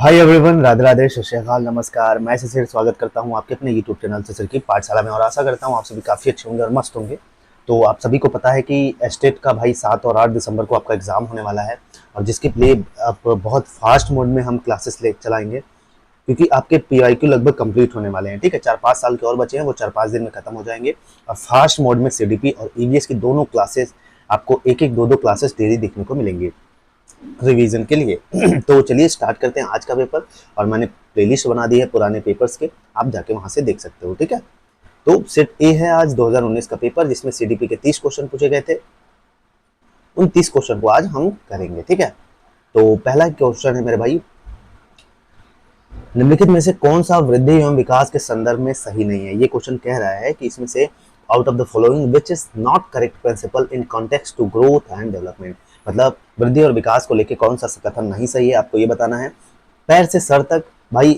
Hi everyone, Radhe Radhe, सत श्री अकाल, नमस्कार। मैं शशिर स्वागत करता हूं आपके अपने यूट्यूब चैनल शशिर की पाठशाला में और आशा करता हूं आप सभी काफ़ी अच्छे होंगे और मस्त होंगे। तो आप सभी को पता है कि एस्टेट का भाई 7 और 8 दिसंबर को आपका एग्जाम होने वाला है और जिसके लिए आप बहुत फास्ट मोड में हम क्लासेस ले चलाएंगे क्योंकि आपके पीवाईक्यू लगभग कंप्लीट होने वाले हैं। ठीक है, 4-5 साल के और बचे हैं, वो 4-5 दिन में खत्म हो जाएंगे और फास्ट मोड में सीडीपी और ईवीएस की दोनों क्लासेस आपको एक एक दो दो क्लासेस डेली देखने को मिलेंगी रिवीजन के लिए। तो चलिए स्टार्ट करते हैं आज का पेपर। और मैंने प्लेलिस्ट बना दी है पुराने पेपर्स के, आप जाके वहां से देख सकते हो। ठीक है, तो सेट ए है आज 2019 का पेपर जिसमें सीडीपी के 30 क्वेश्चन पूछे गए थे। उन 30 क्वेश्चन को आज हम करेंगे। ठीक है, तो पहला क्वेश्चन है मेरे भाई, निम्नलिखित में से कौन सा वृद्धि एवं विकास के संदर्भ में सही नहीं है। ये क्वेश्चन कह रहा है कि इसमें से out of the following which is not correct principle in context to growth and development. मतलब वृद्धि और विकास को लेकर कौन सा कथन नहीं सही है, आपको ये बताना है। पैर से सर तक भाई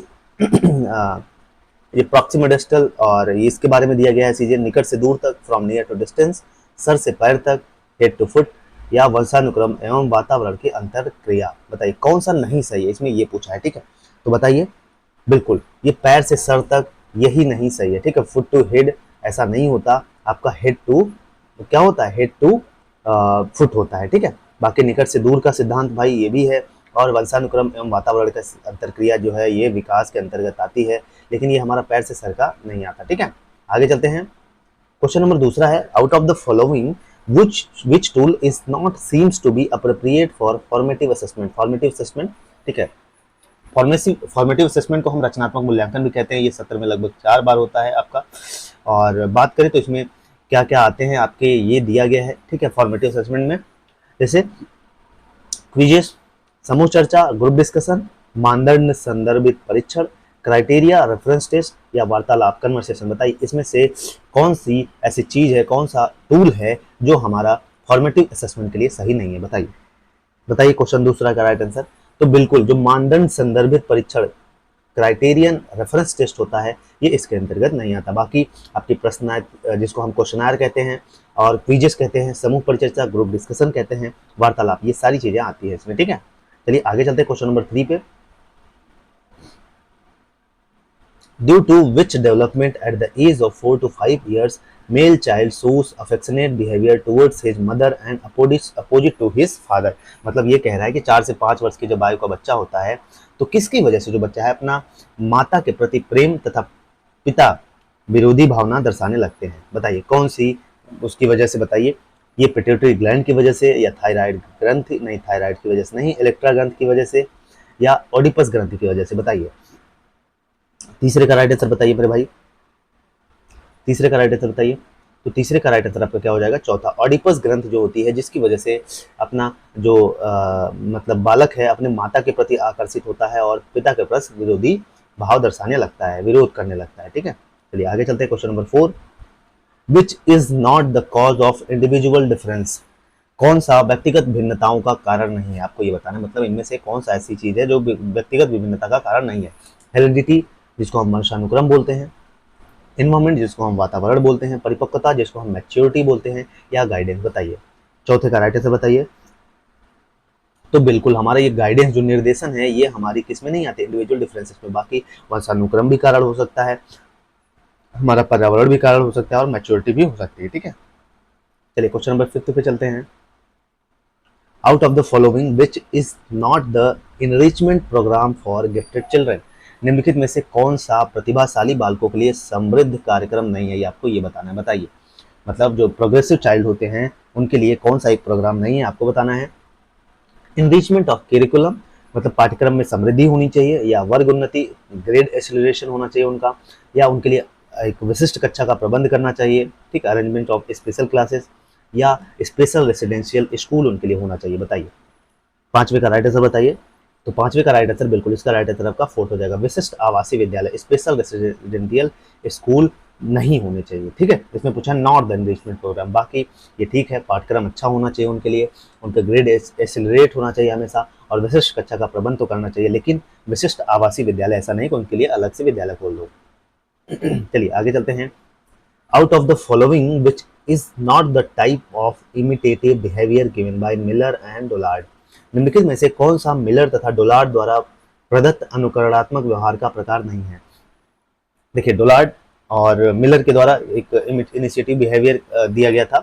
ये प्रॉक्सिमोडिस्टल और ये इसके बारे में दिया गया है चीजें, निकट से दूर तक, फ्रॉम नियर टू डिस्टेंस, सर से पैर तक, हेड टू फुट, या वंशानुक्रम एवं वातावरण की अंतर क्रिया। बताइए कौन सा नहीं सही है, इसमें ये पूछा है। ठीक है, तो बताइए। बिल्कुल, ये पैर से सर तक यही नहीं सही है। ठीक है, फुट टू हेड ऐसा नहीं होता, आपका हेड टू क्या होता है, हेड टू फुट होता है। ठीक है, बाकी निकट से दूर का सिद्धांत भाई ये भी है, और वंशानुक्रम एवं वातावरण का अंतरक्रिया जो है ये विकास के अंतर्गत आती है, लेकिन ये हमारा पैर से सर का नहीं आता। ठीक है, आगे चलते हैं। क्वेश्चन नंबर दूसरा है, out of the following which tool is not seems to be appropriate for formative assessment। Formative assessment, ठीक है, फॉर्मेटिव असेसमेंट को हम रचनात्मक मूल्यांकन भी कहते हैं। ये सत्र में लगभग 4 बार होता है आपका। और बात करें तो इसमें क्या क्या आते हैं आपके, ये दिया गया है। ठीक है, फॉर्मेटिव असेसमेंट में जैसे क्विजेस, समूह चर्चा, ग्रुप डिस्कशन, मानदंड संदर्भित परीक्षण, क्राइटेरिया, रेफरेंस टेस्ट या वार्तालाप, कन्वर्सेशन। बताइए इसमें से कौन सी ऐसी चीज है, कौन सा टूल है जो हमारा फॉर्मेटिव असेसमेंट के लिए सही नहीं है। बताइए बताइए क्वेश्चन दूसरा का राइट आंसर। तो बिल्कुल जो मानदंड संदर्भित परीक्षण, क्राइटेरियन रेफरेंस टेस्ट होता है, ये इसके अंतर्गत नहीं आता। बाकी आपकी प्रश्न जिसको हम क्वेश्चनायर कहते हैं और क्विजेस कहते हैं, समूह परिचर्चा, ग्रुप डिस्कशन कहते हैं, वार्तालाप, ये सारी चीजें आती है इसमें। ठीक है, चलिए आगे चलते हैं क्वेश्चन नंबर 3 पे। Due to which development at the age of 4 to 5 years male child shows affectionate behavior towards his mother and opposite to his father। मतलब ये कह रहा है कि 4 से 5 वर्ष की जब आयु का बच्चा होता है तो किसकी वजह से जो बच्चा है अपना माता के प्रति प्रेम तथा पिता विरोधी भावना दर्शाने लगते हैं। बताइए कौन सी उसकी वजह से। बताइए ये पिट्यूटरी ग्लैंड की वजह से, या थायराइड ग्रंथि, नहीं थायराइड की वजह से नहीं, इलेक्ट्रा ग्रंथि की वजह से, या ओडिपस ग्रंथि की वजह से। बताइए तीसरे का राइट आंसर बताइए मेरे भाई, तीसरे का राइट आंसर बताइए। तो तीसरे का राइट आंसर आपका क्या हो जाएगा, चौथा। ऑडिपस ग्रंथ जो होती है जिसकी वजह से अपना जो मतलब बालक है अपने माता के प्रति आकर्षित होता है और पिता के प्रति विरोधी भाव दर्शाने लगता है, विरोध करने लगता है। ठीक है, चलिए आगे चलते हैं। Question number 4, which is not the cause of individual difference. कौन सा व्यक्तिगत भिन्नताओं का कारण नहीं है, आपको ये बताना है। मतलब इनमें से कौन सा ऐसी चीज है जो व्यक्तिगत विभिन्नता का कारण नहीं है। हेरिडिटी जिसको हम वंशानुक्रम बोलते हैं, इन्वायरमेंट जिसको हम वातावरण बोलते हैं, परिपक्वता जिसको हम मैच्योरिटी बोलते हैं, या गाइडेंस। बताइए चौथे का राइट आंसर बताइए। तो बिल्कुल हमारा ये गाइडेंस जो निर्देशन है ये हमारी किस में नहीं आते, इंडिविजुअल डिफरेंसेस में। बाकी वंशानुक्रम भी कारण हो सकता है, हमारा पर्यावरण भी कारण हो सकता है, और मैच्योरिटी भी हो सकती है। ठीक है, चलिए क्वेश्चन नंबर 5 पे चलते हैं। Out of the following which is not the enrichment programme for gifted children. निम्नलिखित में से कौन सा प्रतिभाशाली बालकों के लिए समृद्ध कार्यक्रम नहीं है, ये आपको ये बताना है। बताइए मतलब जो प्रोग्रेसिव चाइल्ड होते हैं उनके लिए कौन सा एक प्रोग्राम नहीं है, आपको बताना है। इनरिचमेंट ऑफ करिकुलम मतलब पाठ्यक्रम में समृद्धि होनी चाहिए, या वर्ग उन्नति, ग्रेड एक्सेलरेशन होना चाहिए उनका, या उनके लिए एक विशिष्ट कक्षा का प्रबंध करना चाहिए। ठीक, अरेंजमेंट ऑफ स्पेशल क्लासेस, या स्पेशल रेसिडेंशियल स्कूल उनके लिए होना चाहिए। बताइए पांचवे का राइट आंसर बताइए। तो पांचवे का राइट आंसर बिल्कुल इसका राइट आंसर आपका 4 हो जाएगा, विशिष्ट आवासीय विद्यालय, स्पेशल रेसिडेंशियल स्कूल नहीं होने चाहिए। ठीक है, इसमें पूछा नॉट द एनरिचमेंट प्रोग्राम। बाकी ये ठीक है, पाठ्यक्रम अच्छा होना चाहिए उनके लिए, उनका ग्रेड एक्सेलरेट होना चाहिए हमेशा, और विशिष्ट कक्षा का प्रबंध तो करना चाहिए, लेकिन विशिष्ट आवासीय विद्यालय ऐसा नहीं कि उनके लिए अलग से विद्यालय खोल दो। चलिए आगे चलते हैं। Out of the following which is not the type of imitative behaviour given by Miller and Dollard. निम्नलिखित में से कौन सा मिलर तथा डोलार्ड द्वारा प्रदत्त अनुकरणात्मक व्यवहार का प्रकार नहीं है। देखिए डोलार्ड और मिलर के द्वारा एक इनिशिएटिव बिहेवियर दिया गया था।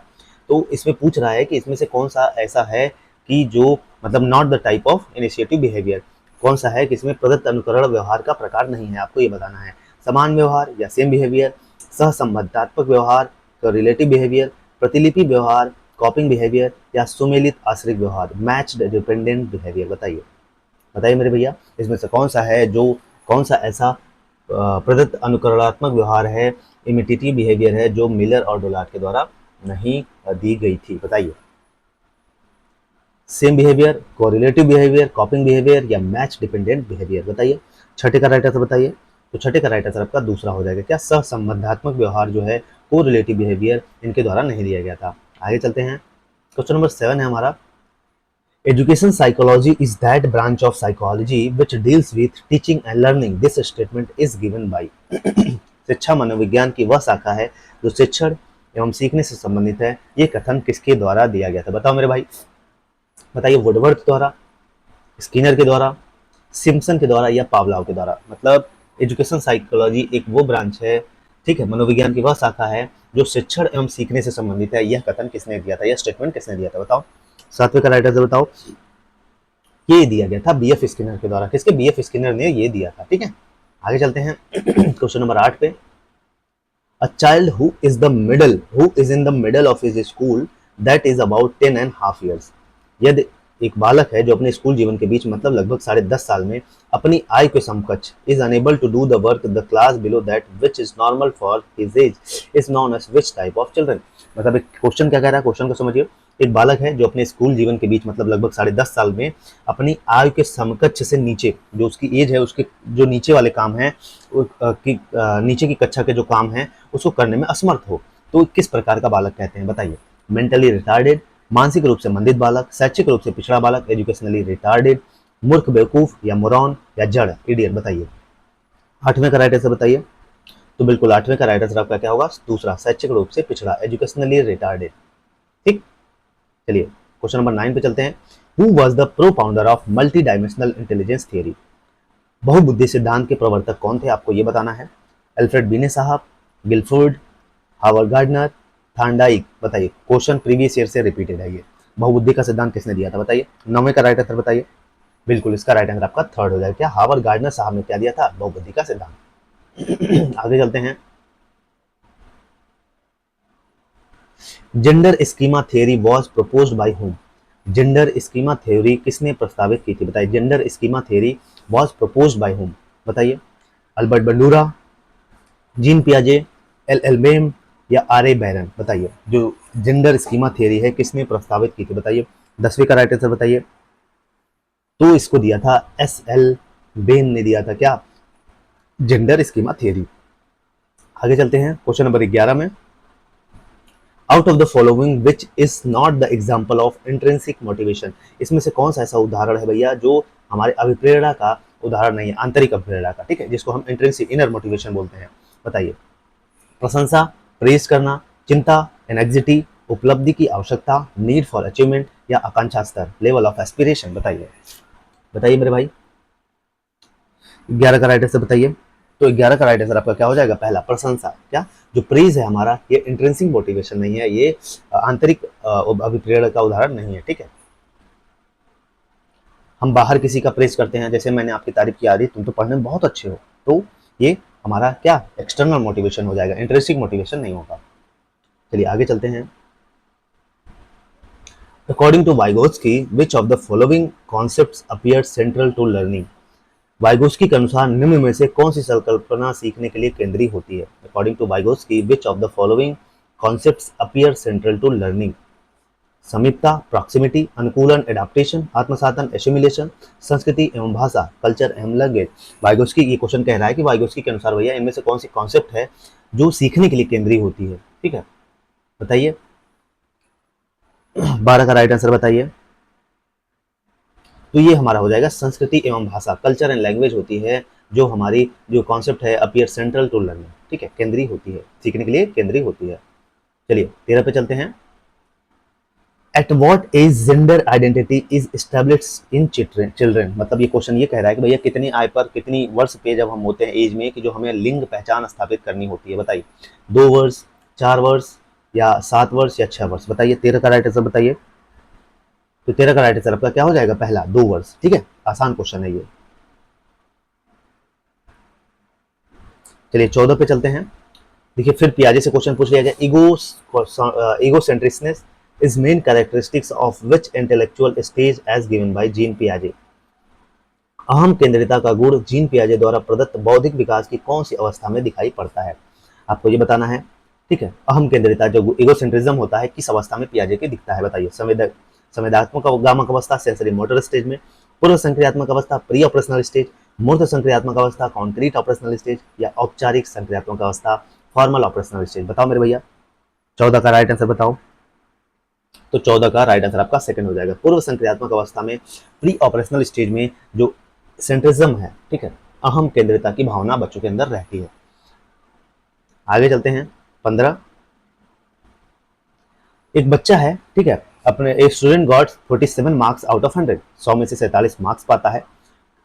तो इसमें पूछ रहा है कि इसमें से कौन सा ऐसा है कि जो मतलब not the type of initiative behaviour, कौन सा है कि इसमें प्रदत्त अनुकरण व्यवहार का प्रकार नहीं है, आपको ये बताना है। समान व्यवहार या सेम बिहेवियर, सहसंबंधात्मक व्यवहार, रिलेटिव बिहेवियर, प्रतिलिपि व्यवहार, कॉपिंग बिहेवियर या सुमेलित आश्रित व्यवहार, मैच्ड डिपेंडेंट बिहेवियर। बताइए बताइए मेरे भैया, इसमें से कौन सा है जो, कौन सा ऐसा प्रदत्त अनुकरणात्मक व्यवहार है, इमिटेटिव बिहेवियर है, जो मिलर और डोलार्ड के द्वारा नहीं दी गई थी। बताइए same behaviour, correlative behaviour, कॉपिंग behaviour या मैच डिपेंडेंट बिहेवियर। बताइए छठे का राइट आंसर बताइए। तो छठे का राइट आंसर आपका दूसरा हो जाएगा, क्या सहसंबंधात्मक व्यवहार जो है, कोरिलेटिव बिहेवियर इनके द्वारा नहीं दिया गया था। आगे चलते हैं, क्वेश्चन नंबर 7 है हमारा, education psychology is that branch of psychology which deals with teaching and learning, this statement is given by. शिक्षा मनोविज्ञान की वह शाखा है जो शिक्षण एवं सीखने से संबंधित है, ये कथन किसके द्वारा दिया गया था? बताओ मेरे भाई, बताइए वुडवर्थ द्वारा, स्किनर के द्वारा, सिम्पसन के द्वारा या पावलाव के द्वारा। मतलब एजुकेशन साइकोलॉजी एक वो ब्रांच है, ठीक है, मनोविज्ञान की वह शाखा है जो शिक्षण एवं सीखने से संबंधित है, यह कथन किसने दिया था, यह स्टेटमेंट किसने दिया था? बताओ सातवें का राइट आंसर बताओ। ये दिया गया था बीएफ स्किनर के द्वारा। किसके? बीएफ स्किनर ने ये दिया था, ठीक है। आगे चलते हैं क्वेश्चन नंबर 8 पे, a child who is in the middle of his school that is about 10.5 years, यदि एक बालक है जो अपने स्कूल जीवन के बीच मतलब लगभग 10.5 साल में अपनी आयु के समकक्ष is unable to do the work the class below that which is normal for his age is known as which type of children। मतलब एक क्वेश्चन क्या कह रहा है, क्वेश्चन को समझिए। एक बालक है जो अपने स्कूल जीवन के बीच मतलब लगभग 10.5 साल में अपनी आयु के समकक्ष से नीचे, जो उसकी एज है उसके जो नीचे वाले काम है, नीचे की कक्षा के जो काम है उसको करने में असमर्थ हो, तो किस प्रकार का बालक कहते हैं? बताइए मेंटली रिटार्डेड, मानसिक रूप से मंदित बालक, शैक्षिक रूप से पिछड़ा बालक, एजुकेशनली रिटार्डेड, मूर्ख बेवकूफ या मोरॉन या जड़ इडियट। बताइए आठवें का राइट आंसर बताइए। तो बिल्कुल आठवें का राइट आंसर आपका क्या होगा? दूसरा, शैक्षिक रूप से पिछड़ा, एजुकेशनली रिटार्डेड। ठीक, चलिए क्वेश्चन नंबर 9 पे चलते हैं। Who was the propounder of multi dimensional intelligence theory, बहुबुद्धि सिद्धांत के प्रवर्तक कौन थे? आपको ये बताना है। अल्फ्रेड बीने साहब, गिलफोर्ड, हावर्ड गार्डनर, थार्नडाइक। बताइए क्वेश्चन प्रीवियस ईयर से रिपीटेड है ये। बहुबुद्धि का सिद्धांत किसने दिया था? बताइए। नौवें का राइट आंसर बताइए। बिल्कुल इसका राइट आंसर आपका थर्ड हो जाएगा, क्या हावर्ड गार्डनर साहब ने क्या दिया था? बहुबुद्धि का सिद्धांत। आगे चलते हैं, gender schema theory was proposed by whom, gender schema theory किसने प्रस्तावित की थी? बताइए gender schema theory was proposed by whom. बताइए अल्बर्ट बंडूरा, जीन पियाजे, एल एल बेम या आर ए बैरन। बताइए जो जेंडर स्कीमा थ्योरी है किसने प्रस्तावित की थी? बताइए 10वीं का राइट आंसर बताइए। तो इसको दिया था एस एल बेन ने दिया था, क्या? Gender schema theory. आगे चलते हैं क्वेश्चन नंबर 11 में, out of the following which is not the example of intrinsic motivation, इसमें से कौन सा ऐसा उदाहरण है भैया जो हमारे अभिप्रेरणा का उदाहरण नहीं है, आंतरिक अभिप्रेरणा का, ठीक है, जिसको हम इंट्रिंसिक इनर मोटिवेशन बोलते हैं। बताइए प्रशंसा, प्रेज करना, चिंता, एनेक्सिटी, उपलब्धि की आवश्यकता, नीड फॉर अचीवमेंट या आकांक्षा स्तर, लेवल ऑफ एस्पिरेशन। बताइए बताइए मेरे भाई 11 का राइट आंसर बताइए। तो 11 का राइट आंसर आपका क्या हो जाएगा? पहला प्रशंसा, क्या जो प्रेज है हमारा, ये इंट्रिंसिक मोटिवेशन नहीं है, ये आंतरिक अभिप्रेरणा का उदाहरण नहीं है, ठीक है। हम बाहर किसी का प्रेज करते हैं, जैसे मैंने आपकी तारीफ की, आदि तुम तो पढ़ने में बहुत अच्छे हो, तो ये हमारा क्या एक्सटर्नल मोटिवेशन हो जाएगा, इंट्रिंसिक मोटिवेशन नहीं होगा। चलिए आगे चलते हैं। According to Vygotsky which of the following concepts appear central to learning, Vygotsky के अनुसार निम्न में से कौन सी संकल्पना सीखने के लिए केंद्रीय होती है? According to Vygotsky which of the following concepts appear central to learning, समीपता, प्रॉक्सिमिटी, अनुकूलन, एडाप्टेशन, आत्मसातन, एसिमिलेशन, संस्कृति एवं भाषा, कल्चर एवं लैंग्वेज। वाइगोत्स्की ये क्वेश्चन कह रहा है कि वाइगोत्स्की के अनुसार भैया इनमें से कौन सी कॉन्सेप्ट है जो सीखने के लिए केंद्रीय होती है, ठीक है, बताइए। 12 का राइट आंसर बताइए। तो ये हमारा हो जाएगा संस्कृति एवं भाषा, कल्चर एंड लैंग्वेज होती है जो हमारी जो कॉन्सेप्ट है अपीयर सेंट्रल टू लर्निंग, ठीक है, केंद्रीय होती है, सीखने के लिए केंद्रीय होती है। चलिए 13 पे चलते हैं। At what age gender identity is established in children, मतलब ये क्वेश्चन ये कह रहा है कि भैया कितनी आय पर कितनी वर्ष पे जब हम होते हैं एज में कि जो हमें लिंग पहचान स्थापित करनी होती है, बताइए 2 वर्ष, 4 वर्ष या 7 वर्ष या 6 वर्ष, बताइए 13 का राइट आंसर बताइए। तो 13 का राइट आंसर आपका क्या हो जाएगा, पहला 2 वर्ष, ठीक है, आसान क्वेश्चन है ये। चलिए 14 पे चलते हैं। देखिए फिर पियाजे से क्वेश्चन पूछ लिया गया, egocentricness is main characteristics of which intellectual stage as given by Jean पियाजे। अहम केंद्रिता का गुण जीन पियाजे द्वारा प्रदत्त बौद्धिक विकास की कौन सी अवस्था में दिखाई पड़ता है, आपको ये बताना है, ठीक है। अहम केंद्रिता जो इगोसेंट्रिज्म होता है किस अवस्था में पियाजे के दिखता है, बताइए संवेदात्मक गामक अवस्था सेंसरी मोटर स्टेज में, पूर्व संक्रियात्मक अवस्था प्री ऑपरेशनल स्टेज, मूर्त संक्रियात्मक अवस्था कॉन्क्रीट ऑपरेशनल स्टेज या औपचारिक संक्रियात्मक अवस्था फॉर्मल ऑपरेशनल स्टेज, बताओ मेरे भैया। 14 का राइट आंसर बताओ। तो 14 का राइट आंसर आपका सेकंड हो जाएगा। पूर्व संक्रियात्मक अवस्था में प्री ऑपरेशनल स्टेज में जो सेंट्रिज्म है, ठीक है, अहम केंद्रिता की भावना बच्चों के अंदर रहती है। आगे चलते हैं 15। एक बच्चा है, ठीक है, अपने एक student got 47 marks out of 100, 100 में से 47 मार्क्स पाता है।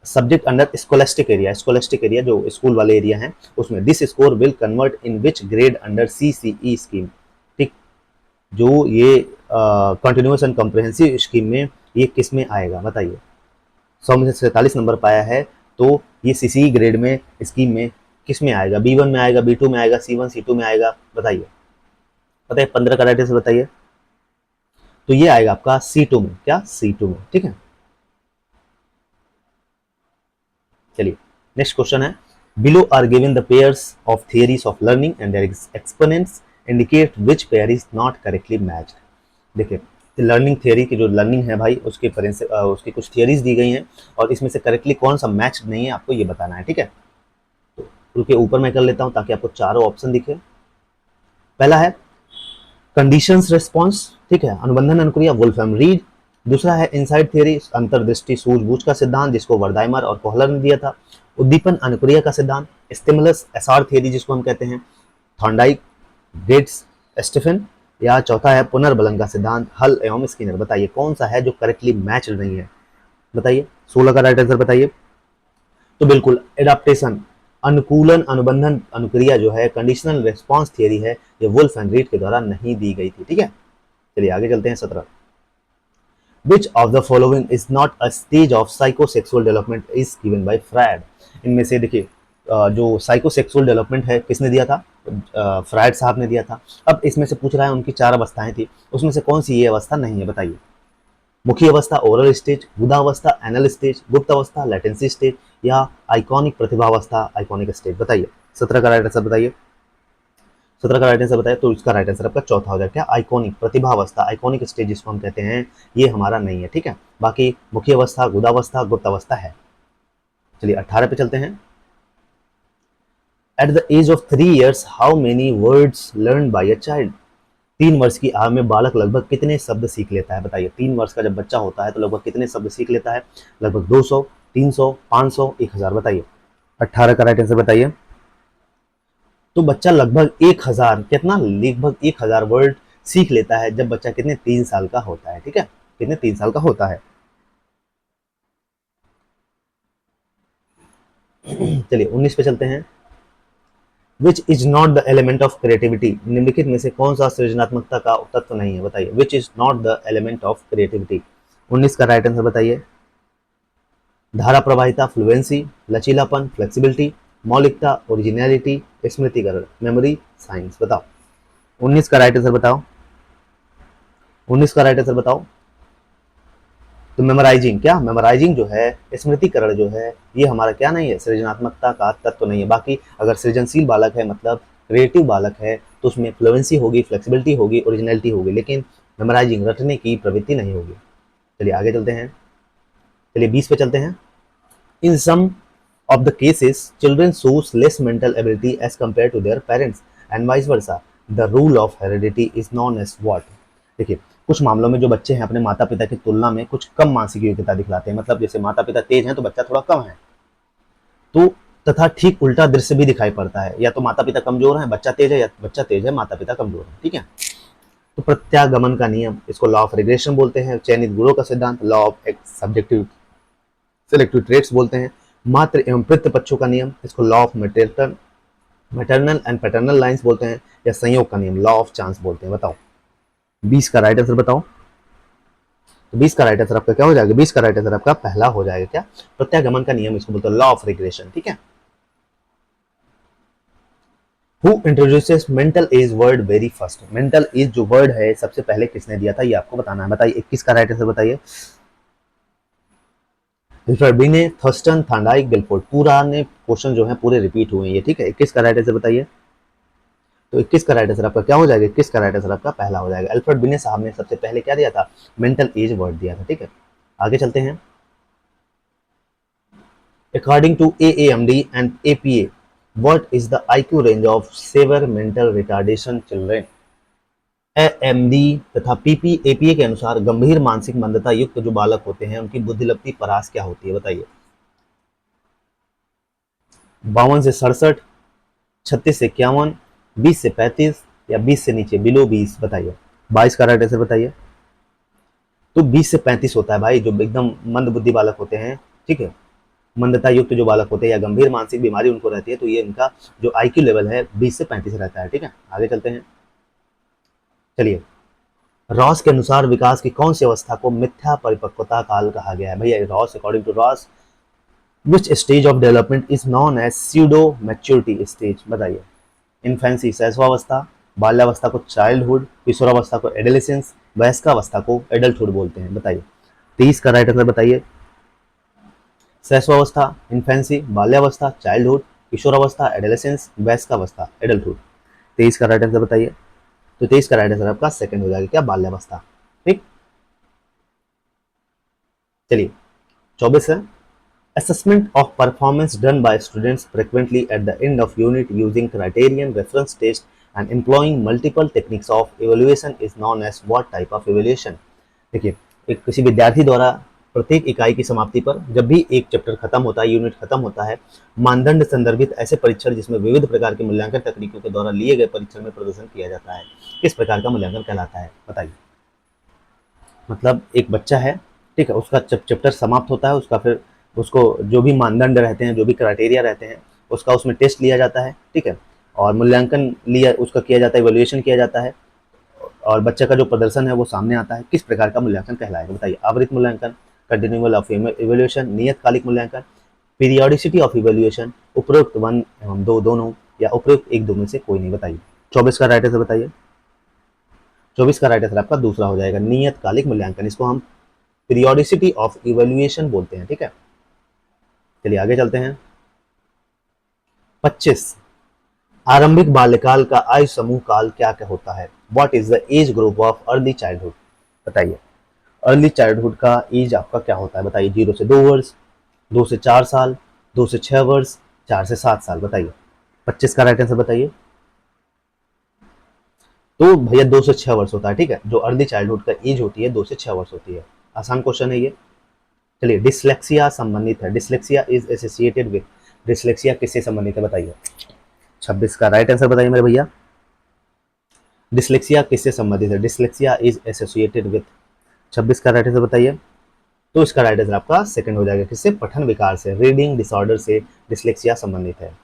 Subject under scholastic area, scholastic area जो स्कूल वाले एरिया हैं उसमें this score will convert in which grade under CCE scheme, ठीक, जो ये कंटिन्यूअस एंड कॉम्प्रिहेंसिव स्कीम में ये किस में आएगा, बताइए। 100 में से 47 नंबर पाया है तो ये CCE ग्रेड में स्कीम में किस में आएगा, B1 में आएगा, B2 में आएगा, C1 C2 में आएगा, बताइए। 15 का राइट आंसर बताइए। तो ये आएगा आपका C2 में, क्या C2 में, ठीक है। चलिए नेक्स्ट क्वेश्चन है, below are given the pairs of theories of learning and their exponents indicate which pair is not correctly matched. देखिए लर्निंग थियरी की जो लर्निंग है भाई उसकी कुछ थियरीज दी गई हैं और इसमें से करेक्टली कौन सा मैच नहीं है आपको ये बताना है, ठीक है। तो रुकिए ऊपर मैं कर लेता हूं ताकि आपको चारों ऑप्शन दिखे। पहला है कंडीशंस रिस्पॉन्स, ठीक है, अनुबंधन अनुक्रिया वुल्फहम रीड। दूसरा है इनसाइड थियरी, अंतर्दृष्टि सूझबूझ का सिद्धांत जिसको वर्दाइमर और कोहलर ने दिया था। उद्दीपन अनुक्रिया का सिद्धांत स्टिमुलस एसआर थियरी जिसको हम कहते हैं थॉर्नडाइक गेट्स स्टीफन। या चौथा है पुनर्बलन का सिद्धांत हल एवं स्किनर। बताइए कौन सा है जो करेक्टली मैच नहीं है, बताइए। 16 का राइट आंसर बताइए। तो बिल्कुल एडाप्टेशन, अनुकूलन अनुबंधन अनुक्रिया जो है कंडीशनल रिस्पॉन्स थियरी है, ये वुल्फ एंड रीड के द्वारा नहीं दी गई थी, ठीक है। चलिए आगे चलते हैं 17। Which of the following is not a stage of psychosexual development is given by Freud? इनमें से देखिए जो साइकोसेक्सुअल डेवलपमेंट है किसने दिया था, फ्रायड साहब ने दिया था। अब इसमें से पूछ रहा है उनकी 4 अवस्थाएं थी, उसमें से कौन सी ये अवस्था नहीं है, बताइए। मुखी अवस्था ओरल स्टेज, गुदावस्था एनल स्टेज, गुप्त अवस्था लेटेंसी स्टेज या आइकॉनिक प्रतिभावस्था आइकॉनिक स्टेज, बताइए। 17 का राइट आंसर बताइए। 17 का राइट आंसर बताइए। तो इसका राइट आंसर आपका चौथा हो जाएगा, क्या आइकॉनिक प्रतिभावस्था आइकॉनिक स्टेज जिसको हम कहते हैं ये हमारा नहीं है, ठीक है। बाकी मुखी अवस्था गुदावस्था गुप्त अवस्था है। चलिए 18 पे चलते हैं। At the age of 3 years how many words learn by a child. 3 वर्ष की आयु में बालक लगभग कितने शब्द सीख लेता है, बताइए। 3 वर्ष का जब बच्चा होता है तो लगभग कितने शब्द सीख लेता है, लगभग 200, 300, 500, 1000, बताइए। 18 का राइट आंसर बताइए। तो बच्चा लगभग 1000, कितना, लगभग 1000 वर्ड सीख लेता है जब बच्चा कितने 3 साल का होता है, ठीक है, कितने 3 साल का होता है। चलिए 19 पे चलते हैं। विच is not the element of creativity, निम्नलिखित में से कौन सा सृजनात्मकता का तत्व नहीं है, बताइए। विच is not the element of creativity. 19 का राइट आंसर बताइए। धारा प्रवाहिता फ्लुएंसी, लचीलापन फ्लेक्सिबिलिटी, मौलिकता ओरिजिनलिटी, स्मृतिकरण मेमोरी साइंस, बताओ। 19 का राइट आंसर बताओ। 19 का राइट आंसर बताओ। तो मेमोराइजिंग, क्या मेमोराइजिंग जो है स्मृतिकरण जो है ये हमारा क्या नहीं है, सृजनात्मकता का तत्व नहीं है। बाकी अगर सृजनशील बालक है मतलब क्रिएटिव बालक है तो उसमें फ्लुएंसी होगी फ्लेक्सिबिलिटी होगी ओरिजिनलिटी होगी, लेकिन मेमोराइजिंग रटने की प्रवृत्ति नहीं होगी। चलिए आगे चलते हैं। चलिए 20 पे चलते हैं। इन सम of the cases children shows less mental ability as compared to their parents and vice versa, the rule of heredity is known as what। देखिए कुछ मामलों में जो बच्चे हैं अपने माता पिता की तुलना में कुछ कम मानसिक योग्यता दिखलाते हैं, मतलब जैसे माता पिता तेज हैं तो बच्चा थोड़ा कम है, तो तथा ठीक उल्टा दृश्य भी दिखाई पड़ता है, या तो माता पिता कमजोर हैं बच्चा तेज है, या बच्चा तेज है माता पिता कमजोर है, ठीक है। तो प्रत्यागमन का नियम, इसको लॉ ऑफ रिग्रेशन बोलते हैं। चयनित गुणों का सिद्धांत, law of subjective selective traits बोलते हैं। मात्र एवं पितृ पक्षों का नियम, इसको law of maternal and paternal lines बोलते हैं। या संयोग का नियम, लॉ ऑफ चांस बोलते हैं। बताओ 20 का राइट आंसर बताओ। तो 20 का राइट आंसर आपका क्या हो जाएगा? 20 का राइट आंसर आपका पहला हो जाएगा। क्या? प्रत्यागमन का नियम, इसको बोलते हैं लॉ ऑफ रिग्रेशन। ठीक है। Who introduces mental as word very first? Mental as जो वर्ड है सबसे पहले किसने दिया था, ये आपको बताना है। बताइए 21 का राइट आंसर बताइए। रिचर्ड बिने, थर्स्टन, थांडाइक, गिलफोर्ड। पुराने क्वेश्चन जो है पूरे रिपीट हुए हैं ये। ठीक है। 21 का राइट आंसर बताइए। तो 21 का राइट आंसर आपका क्या हो जाएगा? 21 का राइट आंसर आपका पहला हो जाएगा। अल्फ्रेड बिने साहब ने सबसे पहले क्या दिया था? मेंटल एज वर्ड दिया था। ठीक है। आगे चलते हैं। According to AAMD and APA, what is the IQ range of severe mental retardation children? AMD तथा APA के अनुसार गंभीर मानसिक मंदता युक्त जो बालक होते हैं उनकी बुद्धिलब्धि परास क्या होती है? बताइए। 52 से 67, 36 से 51, 20 से 35 या 20 से नीचे बिलो 20? बताइए। 22 का राइट आंसर बताइए। तो 20 से 35 होता है भाई, जो एकदम मंद बुद्धि बालक होते हैं। ठीक है। मंदता युक्त जो बालक होते हैं या गंभीर मानसिक बीमारी उनको रहती है, तो ये इनका जो IQ लेवल है 20 से 35 रहता है। ठीक है। आगे चलते हैं। चलिए, रॉस के अनुसार विकास की कौन सी अवस्था को मिथ्या परिपक्वता काल कहा गया है? भैया Ross, according to Ross, which stage of development is known as pseudo maturity stage? बताइए। इन्फेंसी शैशवावस्था, बाल्यावस्था को चाइल्डहुड, किशोरावस्था को एडोलेसेंस, वयस्कावस्था को एडल्टहुड बोलते हैं। बताइए। 23 का राइट आंसर बताइए। शैशवावस्था, इन्फेंसी, बाल्यावस्था, चाइल्डहुड, किशोरावस्था, एडोलेसेंस, वयस्कावस्था, एडल्टहुड। 23 का राइट आंसर बताइए। तो 23 का राइट आंसर आपका सेकंड हो जाएगा। क्या? बाल्यावस्था। ठीक। चलिए 24 है। Assessment of performance done by students frequently at the end of unit using criterion reference test and employing multiple techniques of evaluation is known as what type of evaluation? देखिए, एक किसी विद्यार्थी द्वारा प्रत्येक इकाई की समाप्ति पर जब भी एक चैप्टर खत्म होता है, यूनिट खत्म होता है, मानदंड संदर्भित ऐसे परीक्षण जिसमें विविध प्रकार के मूल्यांकन तकनीकों के द्वारा लिए गए परीक्षण में प्रदर्शन किया जाता है, किस प्रकार का मूल्यांकन कहलाता है? बताइए। मतलब एक बच्चा है, ठीक है, उसका जब चैप्टर समाप्त होता है, उसका फिर उसको जो भी मानदंड रहते हैं, जो भी क्राइटेरिया रहते हैं, उसका उसमें टेस्ट लिया जाता है। ठीक है। और मूल्यांकन लिया उसका किया जाता है, इवैल्यूएशन किया जाता है, और बच्चे का जो प्रदर्शन है वो सामने आता है। किस प्रकार का मूल्यांकन कहलाएगा? बताइए। आवृत्त मूल्यांकन, कंटिन्यूअल ऑफ इवैल्यूएशन, नियतकालिक मूल्यांकन, पीरियोडिसिटी ऑफ इवैल्यूएशन, उपरोक्त 1 एवं 2 दोनों, या उपरोक्त 1 2 में से कोई नहीं? बताइए। 24 का राइट आंसर बताइए। 24 का राइट आंसर आपका दूसरा हो जाएगा, नियतकालिक मूल्यांकन। इसको हम पीरियोडिसिटी ऑफ इवैल्यूएशन बोलते हैं। ठीक है। चलिए आगे चलते हैं। 25, आरंभिक बाल्यकाल का आयु समूह काल क्या क्या होता है? What is the age group of early childhood? बताइए। अर्ली चाइल्डहुड का एज आपका क्या होता है? बताइए। 0 से 2 वर्ष, 2 से 4 साल, 2 से 6 वर्ष, 4 से 7 साल? बताइए। 25 का राइट आंसर बताइए। तो भैया 2 से 6 वर्ष होता है। ठीक है। जो अर्ली चाइल्डहुड का एज होती है 2 से 6 वर्ष होती है। आसान क्वेश्चन है ये। चलिए, डिसलेक्सिया संबंधित है। Dyslexia is associated with, dyslexia किससे संबंधित है? बताइए। 26 का राइट आंसर बताइए मेरे भैया। डिसलेक्सिया किससे संबंधित है? डिसलेक्सिया इज एसोसिएटेड विद, 26 का राइट आंसर बताइए। तो इसका राइट आंसर आपका सेकंड हो जाएगा। किससे? पठन विकार से, रीडिंग डिसऑर्डर से डिसलेक्सिया संबंधित है।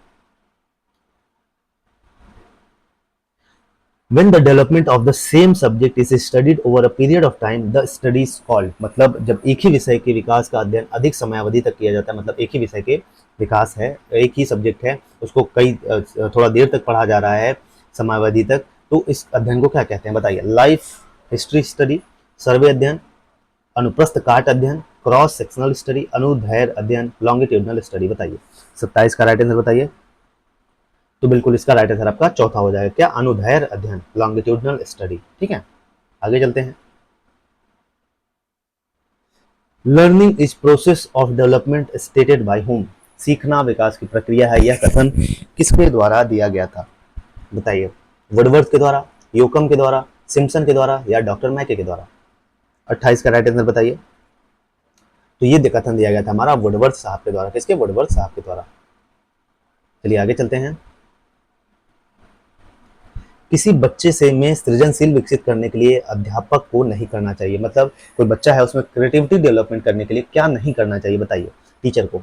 When the development of the same subject is studied over a period of time, the study is called, मतलब जब एक ही विषय के विकास का अध्ययन अधिक समयावधि तक किया जाता है, मतलब एक ही विषय के विकास है, एक ही सब्जेक्ट है, उसको कई थोड़ा देर तक पढ़ा जा रहा है, समयावधि तक, तो इस अध्ययन को क्या कहते हैं? बताइए। लाइफ हिस्ट्री स्टडी, सर्वे अध्ययन, अनुप्रस्थ काट अध्ययन, क्रॉस सेक्शनल स्टडी, अनुदैर्घ्य अध्ययन, लॉन्गिट्यूडनल स्टडी? बताइए। 27 का राइट आंसर बताइए। तो बिल्कुल इसका राइट आंसर आपका चौथा हो जाएगा। क्या? अनुदैर्घ्य अध्ययन, लॉन्गिट्यूडनल स्टडी। ठीक है। आगे चलते हैं। Learning is process of development stated by home? सीखना विकास की प्रक्रिया है, यह कथन किसके द्वारा दिया गया था? बताइए। वुडवर्थ के द्वारा, योकम के द्वारा, सिम्पसन के द्वारा, या डॉक्टर मैके के द्वारा? 28 का राइट आंसर बताइए। तो ये कथन दिया गया था हमारा वुडवर्थ साहब के द्वारा। किसके? वुडवर्थ साहब के द्वारा। चलिए आगे चलते हैं। किसी बच्चे से में सृजनशील विकसित करने के लिए अध्यापक को नहीं करना चाहिए। मतलब कोई बच्चा है उसमें क्रिएटिविटी डेवलपमेंट करने के लिए क्या नहीं करना चाहिए बताइए टीचर को।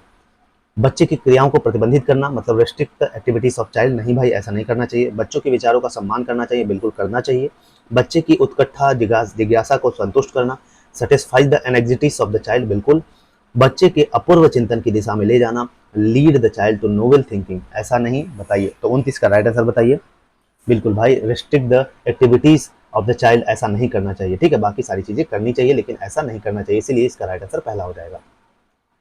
बच्चे की क्रियाओं को प्रतिबंधित करना, मतलब रेस्ट्रिक्ट एक्टिविटीज ऑफ चाइल्ड, नहीं भाई ऐसा नहीं करना चाहिए। बच्चों के विचारों का सम्मान करना चाहिए, बिल्कुल करना चाहिए। बच्चे की उत्कंठा जिज्ञासा को संतुष्ट करना, satisfy the anxieties of the child, बिल्कुल। बच्चे के अपूर्व चिंतन की दिशा में ले जाना, lead the child to novel thinking, ऐसा नहीं, बताइए। तो 29 का राइट आंसर बताइए। बिल्कुल भाई, restrict the activities of the child, ऐसा नहीं करना चाहिए। ठीक है, बाकी सारी चीजें करनी चाहिए लेकिन ऐसा नहीं करना चाहिए, इसीलिए इसका राइट आंसर पहला हो जाएगा।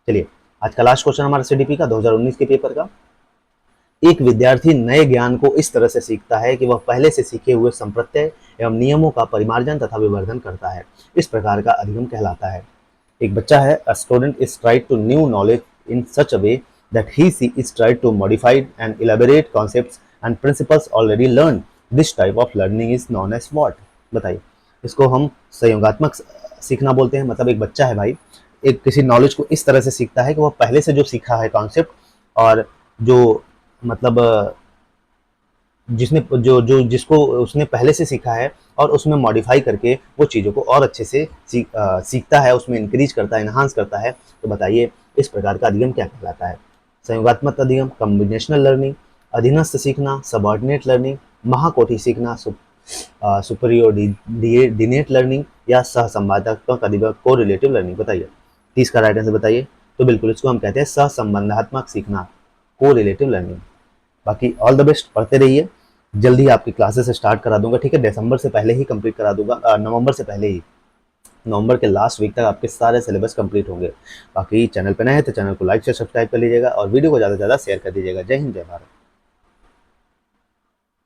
चलिए, आज का लास्ट क्वेश्चन हमारा सीडीपी का 2019 के पेपर का। एक विद्यार्थी नए ज्ञान को इस तरह से सीखता है कि वह पहले से सीखे हुए संप्रत्यय एवं नियमों का परिमार्जन तथा विवर्धन करता है। इस प्रकार का अधिगम कहलाता है। एक बच्चा है, a student is tried to new knowledge in such a way that he is tried to modify and elaborate concepts and principles already learned. This type of learning is known as what? बताइए। इसको हम संयोगात्मक सीखना बोलते हैं। मतलब एक बच्चा है भाई, एक किसी नॉलेज को इस तरह से सीखता है कि वह पहले से जो सीखा है कॉन्सेप्ट और जो मतलब जिसने जो जो जिसको उसने पहले से सीखा है और उसमें मॉडिफाई करके वो चीज़ों को और अच्छे से सीखता है, उसमें इंक्रीज करता है, इन्हांस करता है। तो बताइए इस प्रकार का अधिगम क्या कहलाता है? संयोगात्मक अधिगम, कॉम्बिनेशनल लर्निंग, अधीनस्थ सीखना, सबऑर्डिनेट लर्निंग, महाकोटि सीखना, सुपरियोर्डिनेट लर्निंग या सहसंवादात्मक अधिगम, को रिलेटिव लर्निंग, बताइए। 30 का राइट आंसर बताइए। तो बिल्कुल इसको हम कहते हैं सहसंबंधात्मक सीखना, को रिलेटिव लर्निंग। बाकी ऑल द बेस्ट, पढ़ते रहिए। जल्दी आपकी क्लासेस स्टार्ट करा दूंगा, ठीक है। दिसंबर से पहले ही कंप्लीट करा दूंगा, नवंबर से पहले ही, नवंबर के लास्ट वीक तक आपके सारे सिलेबस कंप्लीट होंगे। बाकी चैनल पे नए हैं तो चैनल को लाइक से सब्सक्राइब कर लीजिएगा और वीडियो को ज़्यादा से ज़्यादा शेयर कर दीजिएगा। जय हिंद, जय भारत।